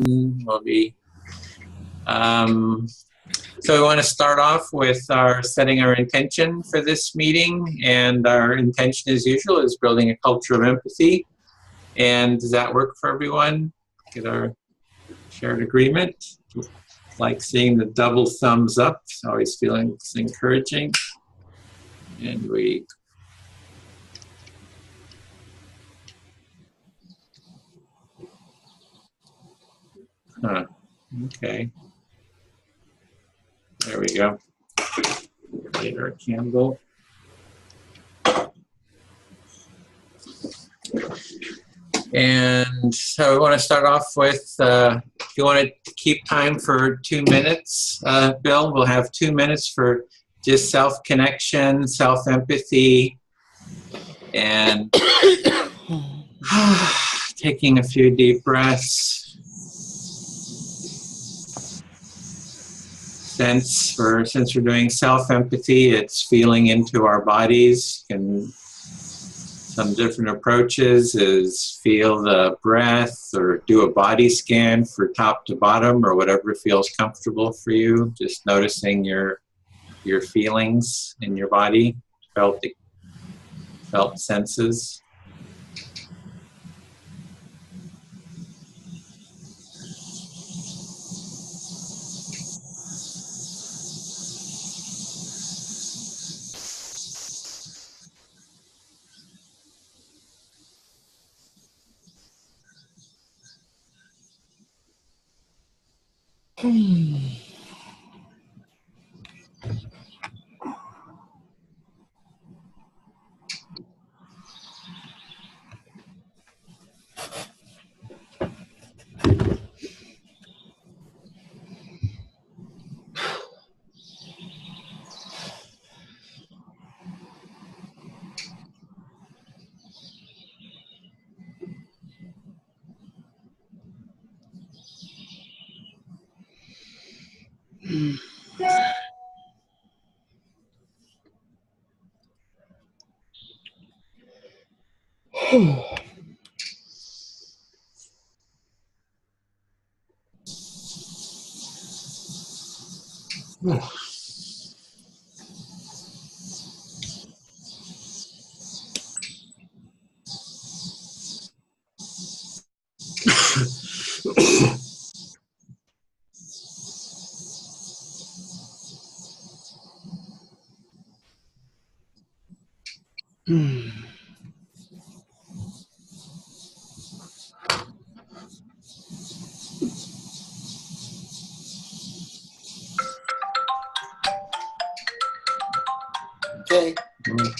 will be. So we want to start off with setting our intention for this meeting, and our intention, as usual, is building a culture of empathy. And does that work for everyone? Get our shared agreement. Like seeing the double thumbs up. Always feeling it's encouraging. And we. Okay. There we go. Light our candle. And so we want to start off with, if you want to keep time for 2 minutes, Bill, we'll have 2 minutes for just self-connection, self-empathy, and taking a few deep breaths. Since we're doing self-empathy, it's feeling into our bodies. Some different approaches is feel the breath or do a body scan for top to bottom or whatever feels comfortable for you. Just noticing your feelings in your body, felt senses.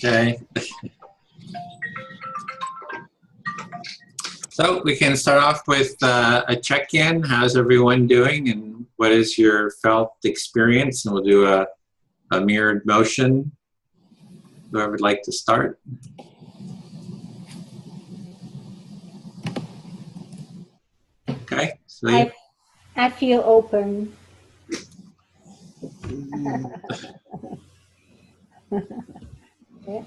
Okay. So we can start off with a check-in. How's everyone doing, and what is your felt experience? And we'll do a mirrored motion. Whoever would like to start. Okay. So I feel open. Yeah.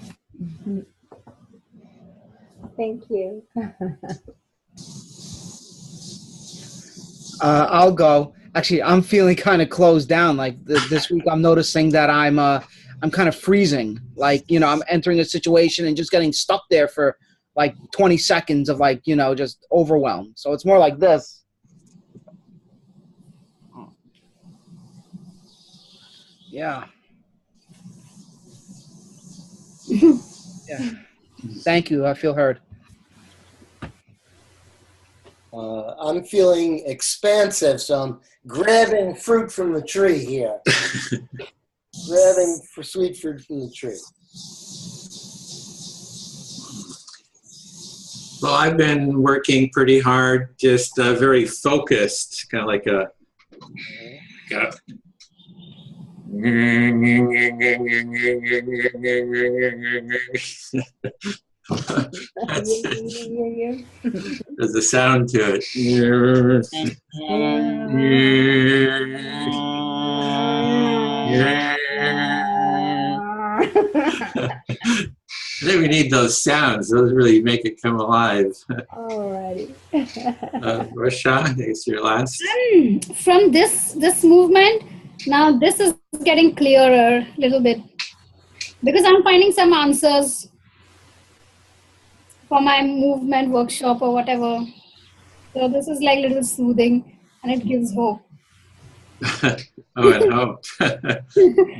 Thank you. I'll go. Actually, I'm feeling kind of closed down. Like this week, I'm noticing that I'm kind of freezing. Like, you know, I'm entering a situation and just getting stuck there for like 20 seconds of like, you know, just overwhelmed. So it's more like this. Yeah. Yeah. Thank you. I feel heard. I'm feeling expansive, so I'm grabbing fruit from the tree here. Grabbing sweet fruit from the tree. Well, I've been working pretty hard, just very focused, kind of like a there's a sound to it. then we need those sounds. Those really make it come alive. Alrighty. Rasha, it's your last. From this movement, now this is getting clearer a little bit because I'm finding some answers for my movement workshop or whatever. So this is like a little soothing and it gives hope. Oh, and hope.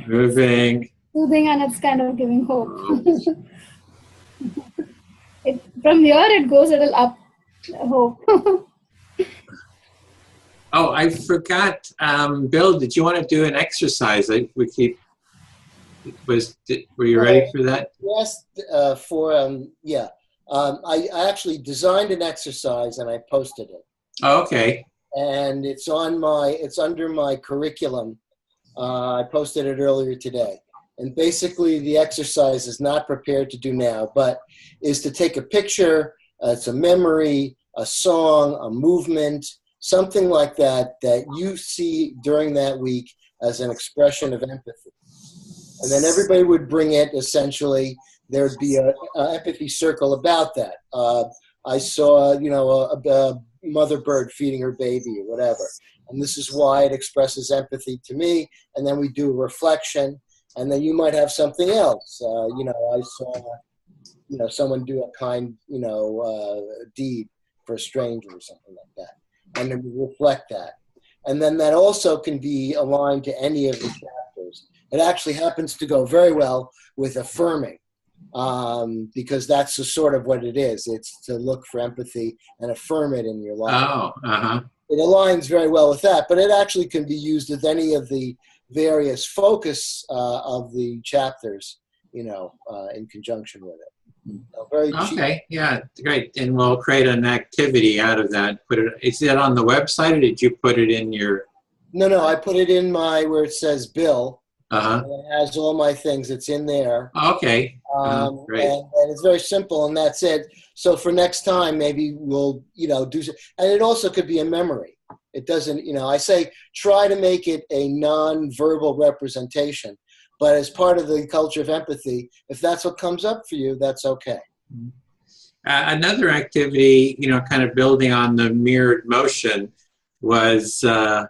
Moving. Soothing and it's kind of giving hope. From here it goes a little up, hope. Oh, I forgot. Bill, did you want to do an exercise? Were you ready for that? Yes, I actually designed an exercise and I posted it. Oh, okay. And it's under my curriculum. I posted it earlier today. And basically the exercise is not prepared to do now, but is to take a picture, it's a memory, a song, a movement, something like that you see during that week as an expression of empathy. And then everybody would bring it, essentially. There would be an empathy circle about that. I saw, a mother bird feeding her baby or whatever. And this is why it expresses empathy to me. And then we do a reflection. And then you might have something else. I saw, someone do a kind, deed for a stranger or something like that. And then we reflect that. And then that also can be aligned to any of the chapters. It actually happens to go very well with affirming, because that's sort of what it is. It's to look for empathy and affirm it in your life. Oh, It aligns very well with that, but it actually can be used with any of the various focus of the chapters, in conjunction with it. Very cheap. Okay, yeah, great. And we'll create an activity out of that. Is it on the website or did you put it in your? No, I put it in where it says Bill. Uh-huh. It has all my things. It's in there. Okay. Great. And it's very simple, and that's it. So for next time, maybe we'll, do, and it also could be a memory. It doesn't, I say try to make it a non-verbal representation, but as part of the culture of empathy, if that's what comes up for you, that's okay. Another activity, kind of building on the mirrored motion was, the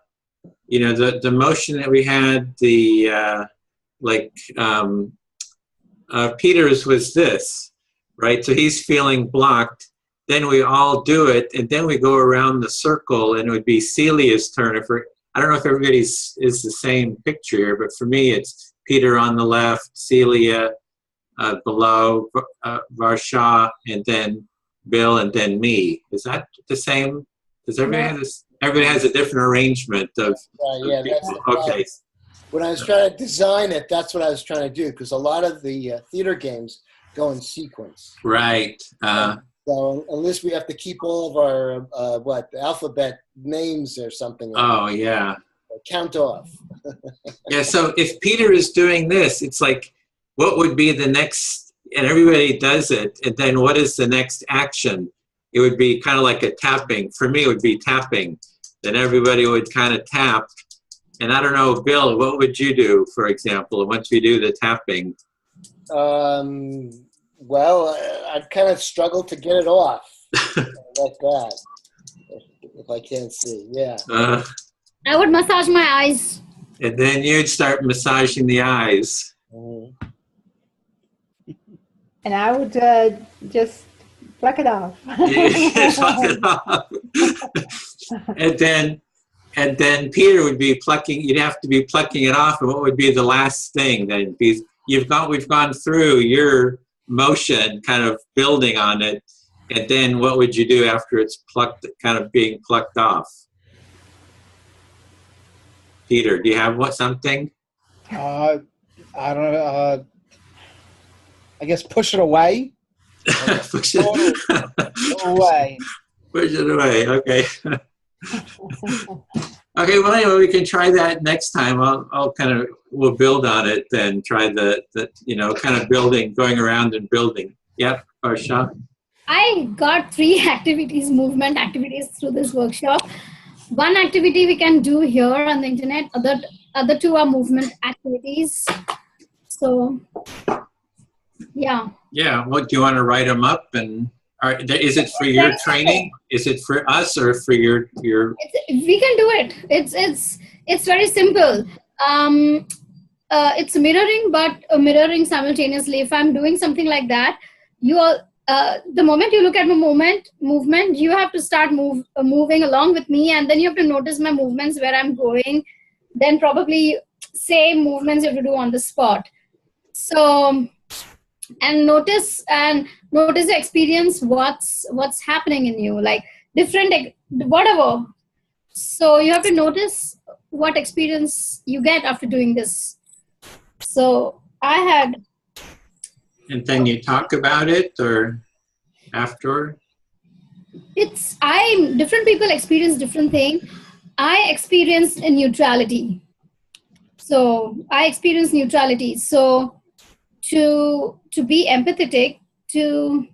motion that we had, Peter's was this, right? So he's feeling blocked. Then we all do it, and then we go around the circle, and it would be Celia's turn. I don't know if everybody's is the same picture here, but for me, it's Peter on the left, Celia below, Varsha, and then Bill, and then me. Is that the same? Does everybody have this? Everybody has a different arrangement of. Yeah, that's okay. When I was trying to design it, that's what I was trying to do, because a lot of the theater games go in sequence. Right. So unless we have to keep all of our alphabet names or something. Yeah. Count off. Yeah. So if Peter is doing this, it's like, what would be the next? And everybody does it, and then what is the next action? It would be kind of like a tapping. For me, it would be tapping. Then everybody would kind of tap. And I don't know, Bill, what would you do, for example, once we do the tapping? Well, I'd kind of struggle to get it off like that, if I can't see. Yeah. I would massage my eyes. And then you'd start massaging the eyes. Mm-hmm. And I would just pluck it off. Pluck it off. And then Peter would be plucking. You'd have to be plucking it off. And what would be the last thing? Then we've gone through your motion, kind of building on it. And then what would you do after it's plucked, kind of being plucked off? Peter, do you have something? I don't know. I guess push it away. Push it away. Push it away. Okay. Okay. Well, anyway, we can try that next time. We'll build on it then. Try the kind of building, going around and building. Yep. Varsha. I got 3 movement activities through this workshop. One activity we can do here on the internet. Other 2 are movement activities. So Yeah. Yeah. Well, do you want to write them up and is it for your training? Is it for us or for your? We can do it. It's very simple. It's mirroring, but mirroring simultaneously. If I'm doing something like that, you all, the moment you look at my movement, you have to start moving along with me, and then you have to notice my movements, where I'm going. Then probably same movements you have to do on the spot. So, and notice the experience. What's happening in you, like different whatever. So you have to notice what experience you get after doing this. So I had. And then you talk about it or after? Different people experience different thing. I experienced a neutrality. So I experienced neutrality. So to be empathetic, to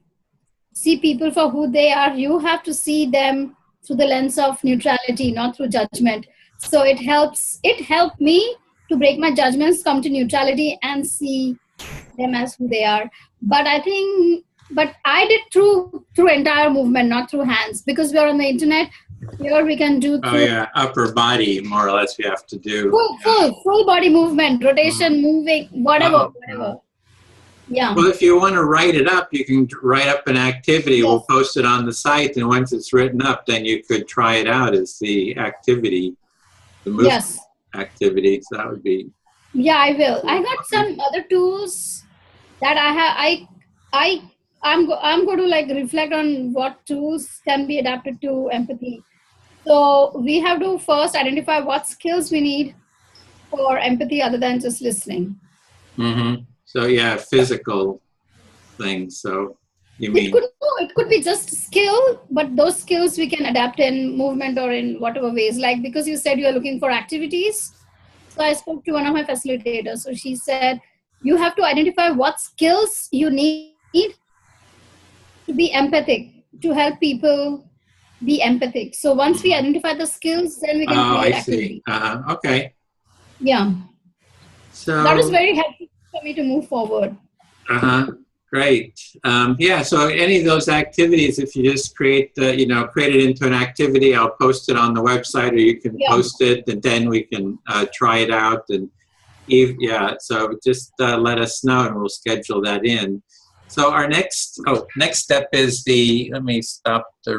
see people for who they are, you have to see them through the lens of neutrality, not through judgment. So it helped me to break my judgments, come to neutrality, and see them as who they are. But I did through entire movement, not through hands, because we are on the internet. Here we can do through upper body, more or less, we have to do. Full body movement, rotation, moving, whatever. Yeah. Well, if you want to write it up, you can write up an activity. Yes. We'll post it on the site, and once it's written up, then you could try it out as the activity, the movement activity. So that would be. Yeah, I will. I got some other tools that I have. I'm going to like reflect on what tools can be adapted to empathy. So we have to first identify what skills we need for empathy other than just listening. Mm-hmm. So yeah, physical things. So you mean it could be just skill, but those skills we can adapt in movement or in whatever ways. Like, because you said you are looking for activities. So I spoke to one of my facilitators. So she said, you have to identify what skills you need to be empathic, to help people be empathic. So once we identify the skills, then we can create activity. Okay. Yeah. So that is very helpful for me to move forward. Great. Yeah. So any of those activities, if you just create it into an activity, I'll post it on the website, or you can post it, and then we can try it out. And so just let us know, and we'll schedule that in. So our next step is let me stop the